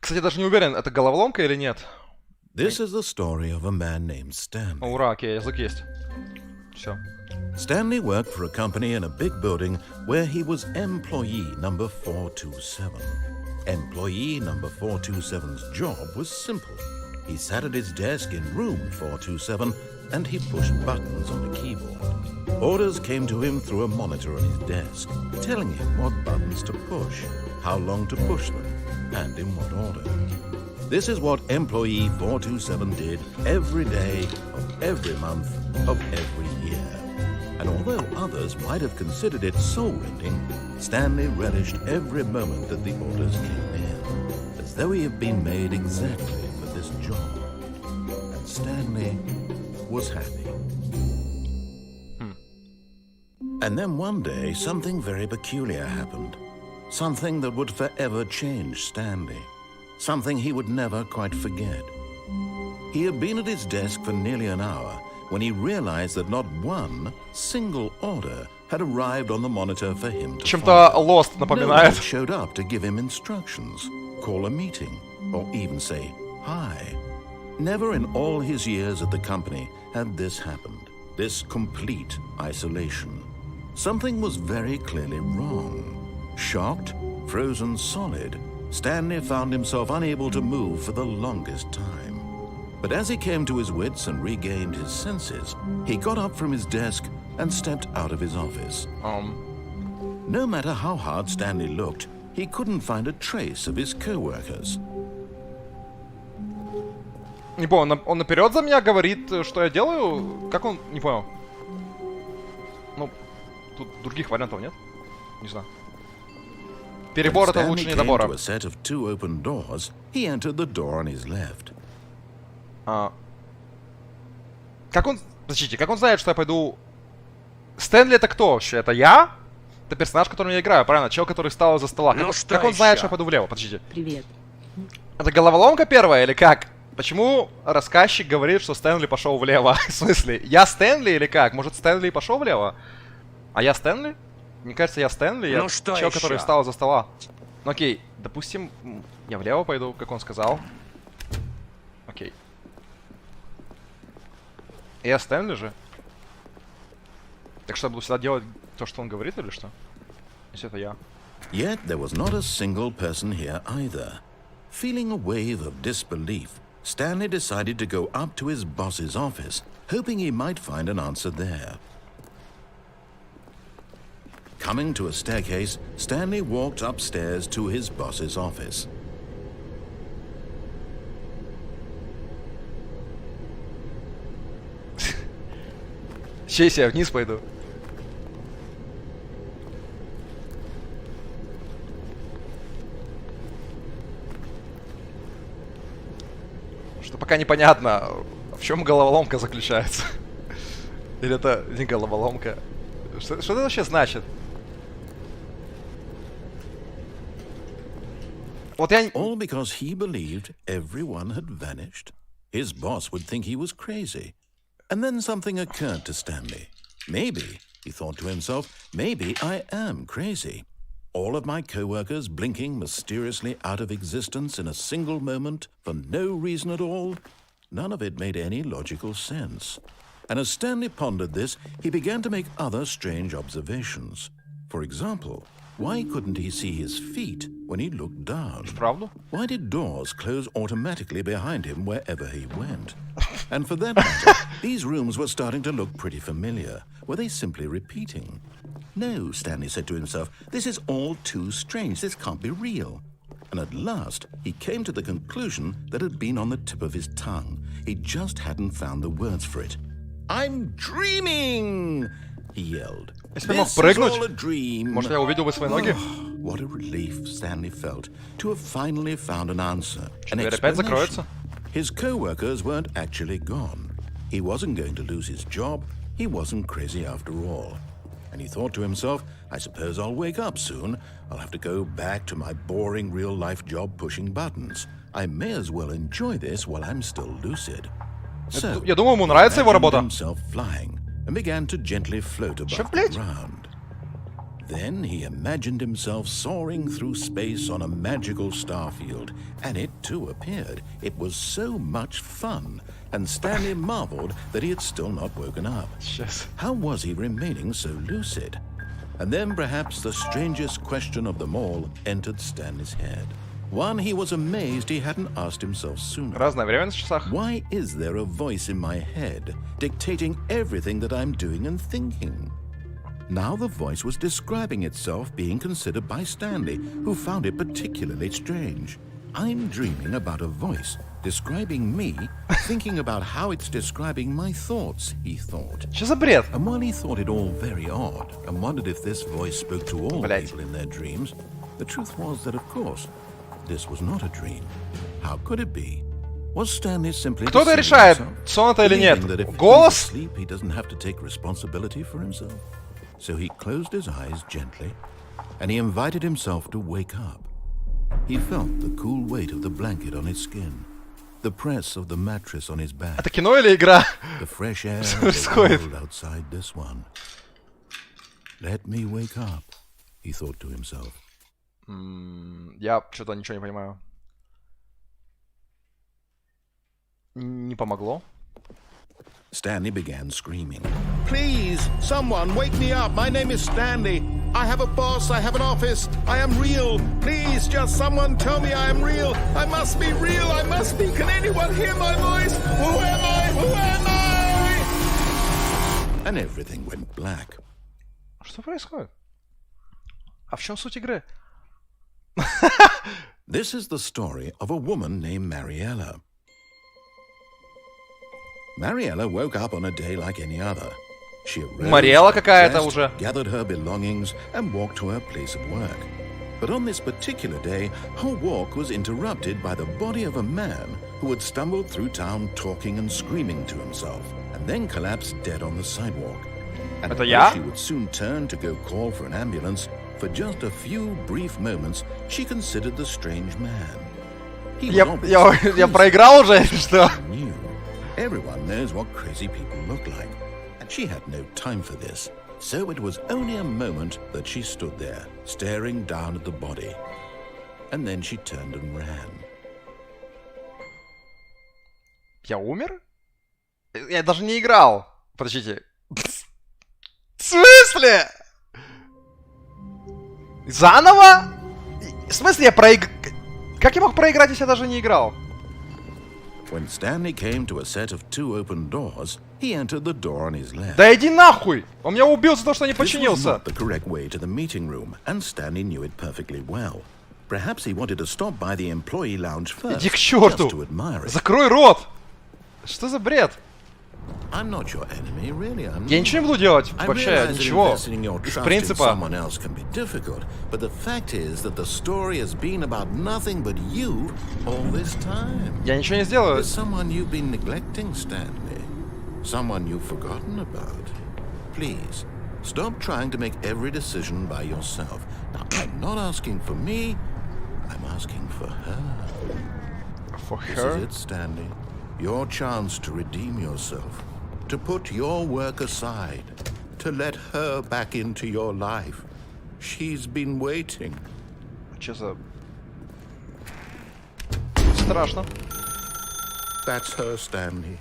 Кстати, даже не уверен, это головоломка или нет. This is the story of a man named Stanley. Ура, окей, язык есть. Все. Stanley worked for a company in a big building where he was employee number 427. Employee number 427's job was simple. He sat at his desk in room 427 and he pushed buttons on the keyboard. Orders came to him through a monitor on his desk, telling him what buttons to push, how long to push them, and in what order. This is what employee 427 did every day of every month of every year. And although others might have considered it soul-rending, Stanley relished every moment that the orders came in, as though he had been made exactly for this job. And Stanley was happy. And then one day, something very peculiar happened. Something that would forever change Stanley. Something he would never quite forget. He had been at his desk for nearly an hour when he realized that not one single order had arrived on the monitor for him to Чем-то follow. Lost No one напоминает. showed up to give him instructions, call a meeting, or even say hi. Never in all his years at the company had this happened, this complete isolation. Something was very clearly wrong. Shocked, frozen solid, Stanley found himself unable to move for the longest time. But as he came to his wits and regained his senses, he got up from his desk and stepped out of his office. No matter how hard Stanley looked, he couldn't find a trace of his co-workers. Не понял, он наперед за меня говорит, что я делаю? Как он? Не понял. Ну, тут других вариантов нет? Не знаю. Перебор это лучше недобора. Как он... Подождите, как он знает, что я пойду... Стэнли это кто вообще? Это я? Это персонаж, которым я играю, правильно? Чел, который встал из-за стола. Как он знает, что я пойду влево? Подождите. Привет. Это головоломка первая или как? Почему рассказчик говорит, что Стэнли пошел влево? В смысле, я Стэнли или как? Может, Стэнли пошел влево? А я Стэнли? Мне кажется, я Стэнли, я чел, который встал из-за стола. Ну окей, допустим, я влево пойду, как он сказал. Окей. Я Стэнли же. Так что я буду всегда делать то, что он говорит, или что? Если это я. Yet there was not a single person here either. Feeling a wave of disbelief, Stanley decided to go up to his boss's office, hoping he might find an answer there. Coming to a staircase, Stanley walked upstairs to his boss's office. Сейчас я вниз пойду. Что пока непонятно, в чем головоломка заключается. Или это не головоломка. Что это вообще значит? Вот я... All because he believed everyone had vanished. His boss would think he was crazy. And then something occurred to Stanley. Maybe, he thought to himself, maybe I am crazy. All of my co-workers blinking mysteriously out of existence in a single moment for no reason at all. None of it made any logical sense. And as Stanley pondered this, he began to make other strange observations. For example, why couldn't he see his feet when he looked down? Правда? Why did doors close automatically behind him wherever he went? And for that matter, these rooms were starting to look pretty familiar. Were they simply repeating? No, Stanley said to himself, this is all too strange. This can't be real. And at last, he came to the conclusion that had been on the tip of his tongue. He just hadn't found the words for it. I'm dreaming! He yelled. Если мог This is прыгнуть, all a dream. может, я увидел бы свои ноги? What a relief Stanley felt to have finally found an answer, an Дверь опять закроется? explanation. His co-workers weren't actually gone. He wasn't going to lose his job. He wasn't crazy after all. And he thought to himself, I suppose I'll wake up soon. I'll have to go back to my boring real-life job pushing buttons. I may as well enjoy this while I'm still lucid. So, Я думаю, ему нравится его imagined работа. himself flying and began to gently float above the ground. Then he imagined himself soaring through space on a magical starfield, and it too appeared. It was so much fun, and Stanley marveled that he had still not woken up. How was he remaining so lucid? And then perhaps the strangest question of them all entered Stanley's head. One he was amazed he hadn't asked himself sooner. Разное время на часах. Why is there a voice in my head dictating everything that I'm doing and thinking? Now the voice was describing itself being considered by Stanley, who found it particularly strange. I'm dreaming about a voice describing me, thinking about how it's describing my thoughts, he thought. Что за бред? And while he thought it all very odd and wondered if this voice spoke to all people in their dreams, the truth was that, of course, this was not a dream. How could it be? Was Stanley simply Кто-то решает, сон это или нет. Голос? He doesn't have to take responsibility for himself. So he closed his eyes gently, and he invited himself to wake up. He felt the cool weight of the blanket on his skin, the press of the mattress on his back, Это кино или игра? the fresh air of the world outside this one. Let me wake up, he thought to himself. Я что-то ничего не понимаю. Не помогло. Stanley began screaming. Please, someone, wake me up. My name is Stanley. I have a boss. I have an office. I am real. Please, just someone tell me I am real. I must be real. I must be. Can anyone hear my voice? Who am I? Who am I? And everything went black. Что происходит? А в чем суть игры? This is the story of a woman named Mariella. Mariella woke up on a day like any other. She Мариэла какая-то arose, уже. gathered her belongings, and walked to her place of work. But on this particular day, her walk was interrupted by the body of a man who had stumbled through town talking and screaming to himself, and then collapsed dead on the sidewalk. And Это although я? she would soon turn to go call for an ambulance, for just a few brief moments, she considered the strange man. He was obviously Я проиграл уже, что? new. Everyone knows what crazy people look like, and she had no time for this. So it was only a moment that she stood there, staring down at the body. And then she turned and ran. Я умер? Я даже не играл. Подождите. В смысле? Заново? В смысле я проиграл? Как я мог проиграть, если я даже не играл? When Stanley came to a set of 2 open doors, he entered the door on his left. Да иди нахуй! Он меня убил за то, что не This was починился. not the correct way to the meeting room, and Stanley knew it perfectly well. Perhaps he wanted to stop by the employee lounge first, Иди к just черту! to admire it. Закрой рот! Что за бред? I'm not your enemy, really. I'm Я ничего не буду делать. I Вообще, realize that ничего. investing in your Из trust in принципа. someone else can be difficult, but the fact is that the story has been about nothing but you all this time. Я ничего не сделаю. There's someone you've been neglecting, Stanley. Someone you've forgotten about. Please, stop trying to make every decision by yourself. Now, I'm not asking for me, I'm asking for her. For This her? is it, Stanley. Your chance to redeem yourself. To put your work aside. To let her back into your life. She's been waiting. Че за... Страшно. That's her, Stanley.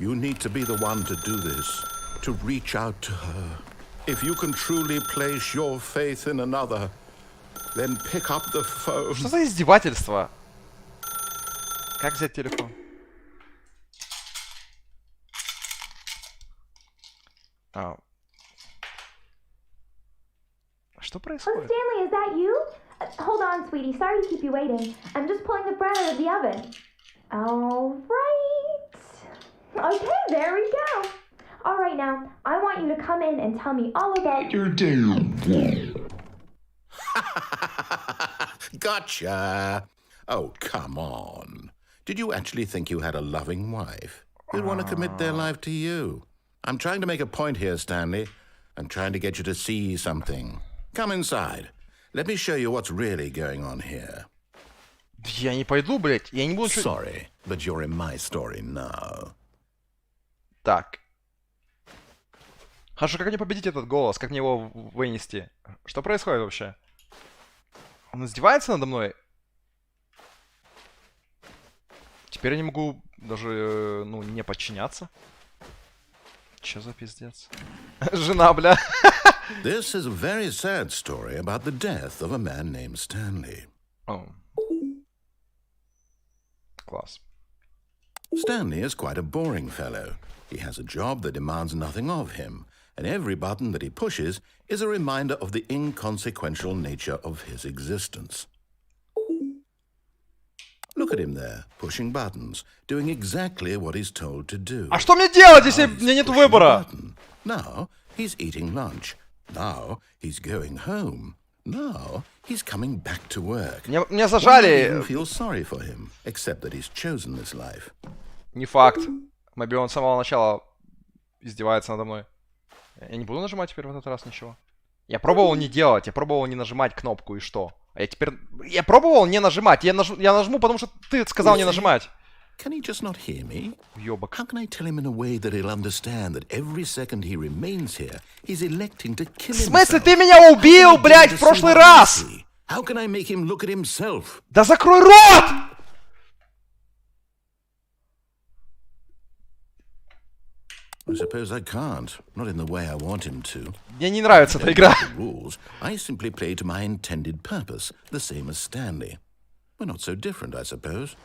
You need to be the one to do this. To reach out to her. If you can truly place your faith in another, then pick up the phone. Что за издевательство? Как взять телефон? А. Что Oh, происходит? Stanley, is that you? Hold on, sweetie. Sorry to keep you waiting. I'm just pulling the bread out of the oven. All right. Okay, there we go. All right, now, I want you to come in and tell me all about your day. Gotcha. Oh, come on. Did you actually think you had a loving wife who'd want to commit their life to you? I'm trying to make a point here, Stanley. I'm trying to get you to see something. Come inside. Let me show you what's really going on here. Я не пойду, блядь. Я не буду... Sorry, but you're in my story now. Так. Хорошо, как мне победить этот голос? Как мне его вынести? Что происходит вообще? Он издевается надо мной? Теперь я не могу даже, ну, не подчиняться. Чё за пиздец? Жена, бля. This is a very sad story about the death of a man named Stanley. Oh. Класс. Stanley is quite a boring fellow. He has a job that demands nothing of him, and every button that he pushes is a reminder of the inconsequential nature of his existence. Look at him there, pushing buttons, doing exactly what he's told to do. А что мне делать, если у меня нет выбора? Now he's eating lunch. Now he's going home. Now he's coming back to work. Меня зажали. I feel sorry for him, except that he's chosen this life. Не факт. Maybe он с самого начала издевается надо мной. Я не буду нажимать теперь в этот раз ничего. Я пробовал не делать, я пробовал не нажимать кнопку, и что? А я теперь... Я пробовал не нажимать, я нажму, потому что ты сказал не нажимать. Can he just not hear me? Ёбок. How can I tell him in a way that he'll understand that every second he remains here, he's electing to kill himself? В смысле, ты меня убил, блядь, в прошлый раз? How can I make him look at himself? Да закрой рот! I suppose I can't. Not in the way I want him to. Мне не нравится эта игра. Rules. I simply play to my intended purpose, the same as Stanley. We're not so different, I suppose.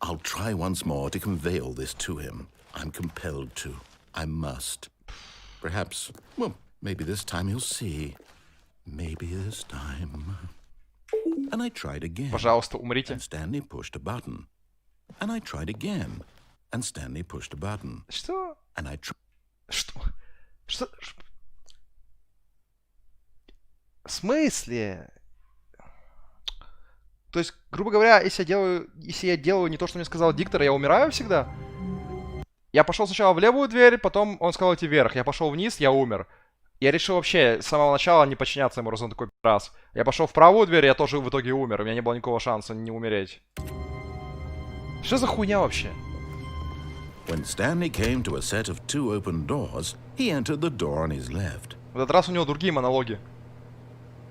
I'll try once more to convey all this to him. I'm compelled to. I must. Perhaps, well, maybe this time he'll see. Maybe this time. And I tried again. Пожалуйста, умрите. And Stanley pushed a button. And I tried again. And Stanley pushed a button. Что? And I tried. Что? Что? В смысле? То есть, грубо говоря, если я делаю не то, что мне сказал диктор, я умираю всегда? Я пошел сначала в левую дверь, потом он сказал идти вверх. Я пошел вниз, я умер. Я решил вообще с самого начала не подчиняться ему, раз он такой раз. Я пошел в правую дверь, я тоже в итоге умер. У меня не было никакого шанса не умереть. Что за хуйня вообще? When Stanley came to a set of two open doors, he entered the door on his left. В этот раз у него другие монологи.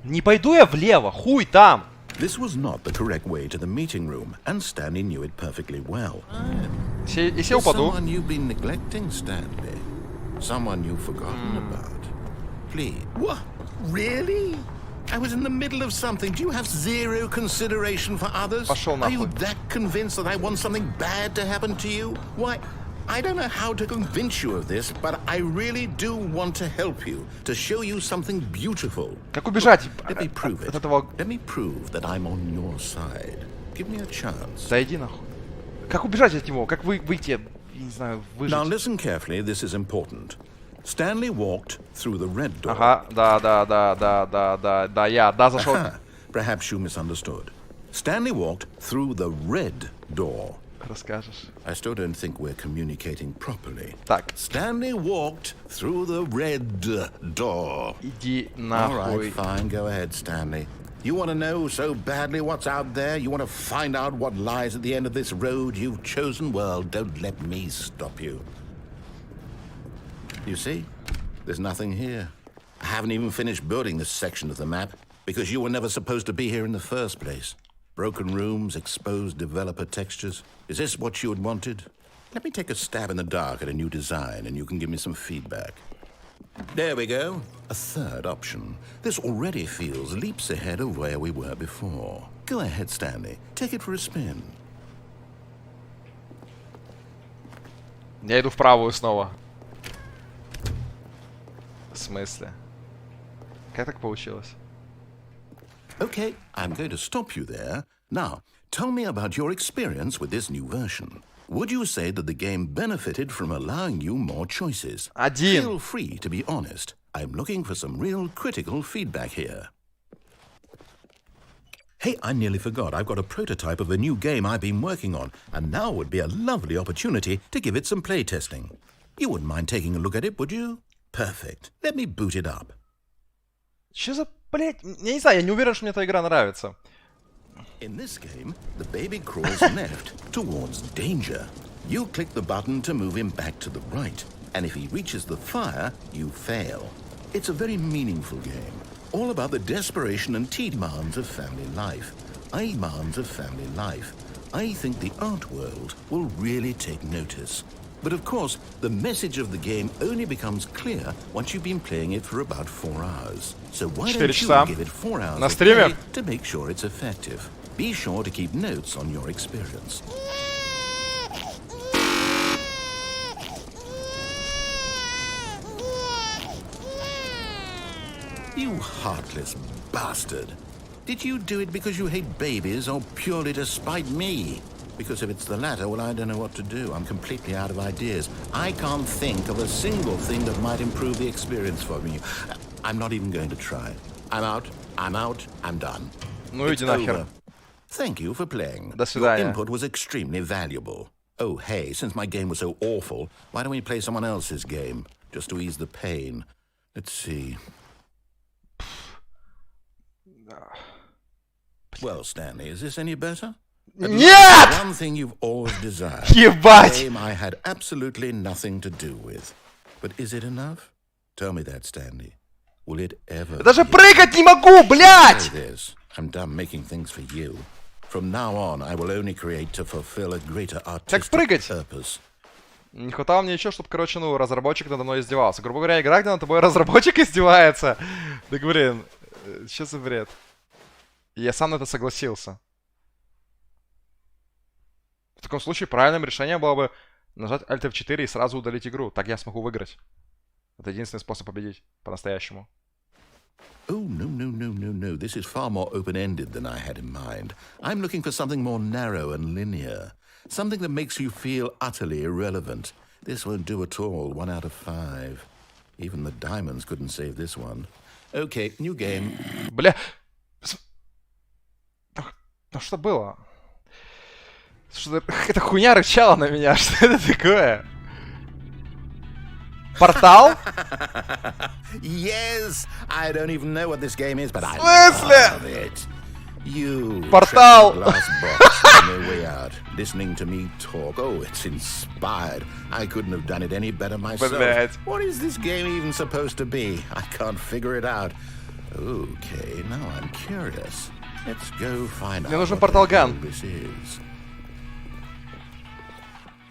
Не пойду я влево, хуй там! This was not the correct way to the meeting room, and Stanley knew it perfectly well. Если я упаду... Someone you've been neglecting, Stanley. Someone you've forgotten about. Please. What? Really? I was in the middle of something. Do you have zero consideration for others? Пошел Are you нахуй. that convinced that I want something bad to happen to you? Why, I don't know how to convince you of this, but I really do want to help you, to show you something beautiful. Как убежать Let me prove от it. этого... Let me prove that I'm on your side. Give me a chance. Да иди нахуй. Как убежать от него? Как выйти? Я не знаю, выжить. Now listen carefully, this is important. Stanley walked through the red door. Ага, да, я зашел. Perhaps you misunderstood. Stanley walked through the red door. Расскажешь. I still don't think we're communicating properly. Так. Stanley walked through the red door. Иди All нахуй. right, fine, go ahead, Stanley. You want to know so badly what's out there? You want to find out what lies at the end of this road you've chosen? Well, don't let me stop you. You see? There's nothing here. I haven't even finished building this section of the map because you were never supposed to be here in the first place. Broken rooms, exposed developer textures. Is this what you had wanted? Let me take a stab in the dark at a new design and you can give me some feedback. There we go. A third option. This already feels leaps ahead of where we were before. Go ahead, Stanley. Take it for a spin. Я иду в правую снова. В смысле? Как так получилось? Okay, I'm going to stop you there. Now, tell me about your experience with this new version. Would you say that the game benefited from allowing you more choices? Один. Feel free to be honest. I'm looking for some real critical feedback here. Hey, I nearly forgot. I've got a prototype of a new game I've been working on, and now would be a lovely opportunity to give it some playtesting. You wouldn't mind taking a look at it, would you? Perfect. Let me boot it up. Что за, блять? Я не знаю, я не уверен, что мне эта игра нравится. In this game, the baby crawls left towards danger. You click the button to move him back to the right. And if he reaches the fire, you fail. It's a very meaningful game, all about the desperation and demands of family life. I think the art world will really take notice. But of course, the message of the game only becomes clear once you've been playing it for about 4 hours. So why don't you give it 4 hours на of стриме play to make sure it's effective? Be sure to keep notes on your experience. You heartless bastard. Did you do it because you hate babies or purely to spite me? Because if it's the latter, well, I don't know what to do. I'm completely out of ideas. I can't think of a single thing that might improve the experience for me. I'm not even going to try. I'm out, I'm done. Ну иди нахер. Thank you for playing. До Your свидания. input was extremely valuable. Oh, hey, since my game was so awful, why don't we play someone else's game? Just to ease the pain. Let's see. Well, Stanley, is this any better? Нет! One thing you've always desired. Ебать! A game I had absolutely nothing to do with. But is it enough? Tell me that, Stanley. Will it ever? Я даже прыгать не могу, блядь! Say this. I'm done making things for you. From now on, I will only create to fulfill a greater artistic purpose. Не хватало мне еще, чтобы, короче, ну, разработчик надо мной издевался. Грубо говоря, игра, где над тобой разработчик издевается. Да, блин, что за бред? И я сам на это согласился. В таком случае правильным решением было бы нажать Alt F4 и сразу удалить игру. Так я смогу выиграть. Это единственный способ победить по-настоящему. Oh, no. This is far more open-ended than I had in mind. I'm looking for something more narrow and linear. Something that makes you feel utterly irrelevant. This won't do at all. 1 out of 5. Even the diamonds couldn't save this one. Okay, new game. Бля... Ну что было? Что-то... Эта хуйня рычала на меня. Что это такое? Портал? Yes! I don't even know what this game is, but I love it. You Портал! glass box on their way out, listening to me talk. Oh, it's inspired. I couldn't have done it any better myself. Блять. What is this game even supposed to be? I can't figure it out. Okay, now I'm curious. Let's go find out. Мне нужен портал-ган. This is.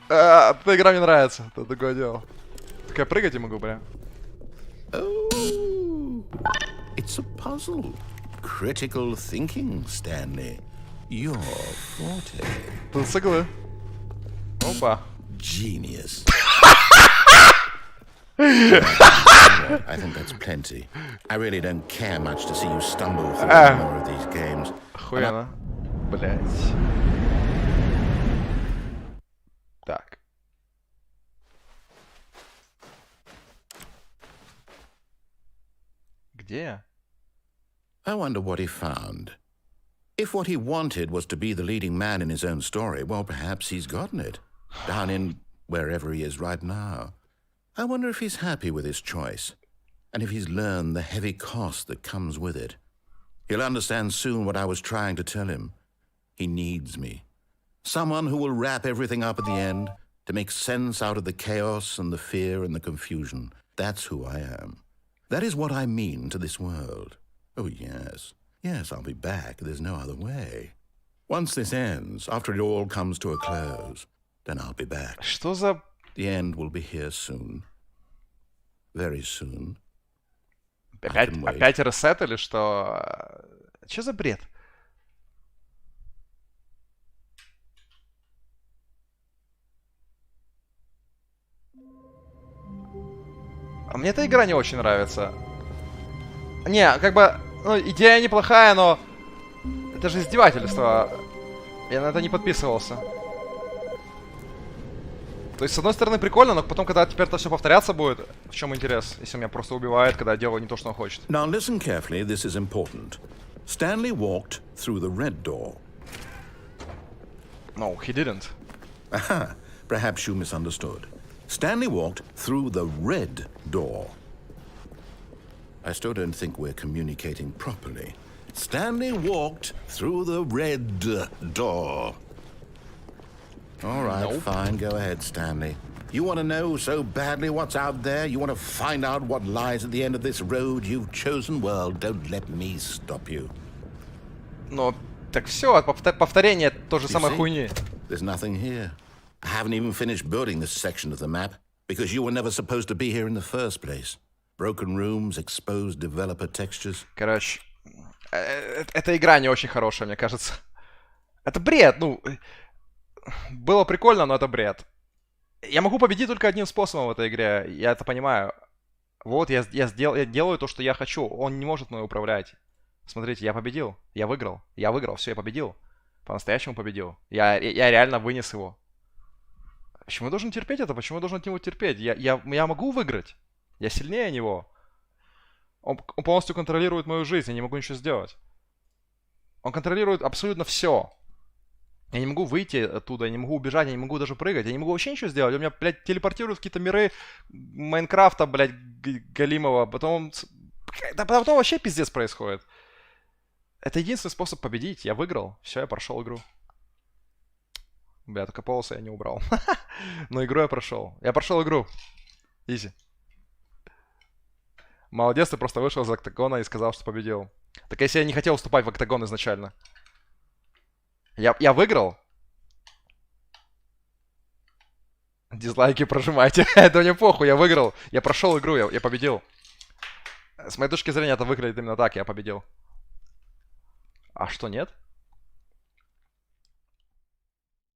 Эта игра мне нравится. Это такое дело. Так я прыгать не могу, бля. Oh, it's a puzzle. Critical thinking, Stanley. Your forte. Тут с иглы. Опа. Genius. I think that's plenty. I really don't care much to see you stumble through more of these games. Охуенно. Блять. Так. Где я? I wonder what he found. If what he wanted was to be the leading man in his own story, well, perhaps he's gotten it. Down in wherever he is right now. I wonder if he's happy with his choice, and if he's learned the heavy cost that comes with it. He'll understand soon what I was trying to tell him. He needs me. Someone who will wrap everything up at the end, to make sense out of the chaos and the fear and the confusion. That's who I am. That is what I mean to this world. Oh, yes. Yes, I'll be back. There's no other way. Once this ends, after it all comes to a close, then I'll be back. Что за... The end will be here soon. Very soon. Опять ресет или что? Что за бред? А мне эта игра не очень нравится. Не, как бы, ну, идея неплохая, но это же издевательство. Я на это не подписывался. То есть, с одной стороны, прикольно, но потом, когда теперь это все повторяться будет, в чем интерес, если меня просто убивает, когда я делаю не то, что он хочет. Now listen carefully, this is important. Stanley walked through the red door. No, he didn't. Aha, perhaps you misunderstood. Stanley walked through the red door. I still don't think we're communicating properly. Stanley walked through the red door. All right, Nope. fine, go ahead, Stanley. You want to know so badly what's out there? You want to find out what lies at the end of this road you've chosen? Well, don't let me stop you. Ну, так все, повторение той же самой хуйни. There's nothing here. I haven't even finished building this section of the map because you were never supposed to be here in the first place. Broken rooms, exposed developer textures. Короче, эта игра не очень хорошая, мне кажется. Это бред, ну... Было прикольно, но это бред. Я могу победить только одним способом в этой игре, я это понимаю. Вот, я делаю то, что я хочу, он не может мной управлять. Смотрите, я победил, я выиграл, все, я победил. По-настоящему победил. Я реально вынес его. Почему я должен терпеть это? Почему я должен от него терпеть? Я могу выиграть. Я сильнее него. Он полностью контролирует мою жизнь, я не могу ничего сделать. Он контролирует абсолютно все. Я не могу выйти оттуда, я не могу убежать, я не могу даже прыгать, я не могу вообще ничего сделать. Он меня, блядь, телепортирует в какие-то миры Майнкрафта, блядь, галимого. Потом вообще пиздец происходит. Это единственный способ победить. Я выиграл. Все, я прошел игру. Бля, только полосы я не убрал. Но игру я прошел. Я прошел игру. Изи. Молодец, ты просто вышел из октагона и сказал, что победил. Так если я не хотел вступать в октагон изначально. Я выиграл? Дизлайки прожимайте. Это мне похуй, я выиграл. Я прошел игру, я победил. С моей точки зрения это выглядит именно так, я победил. А что, нет?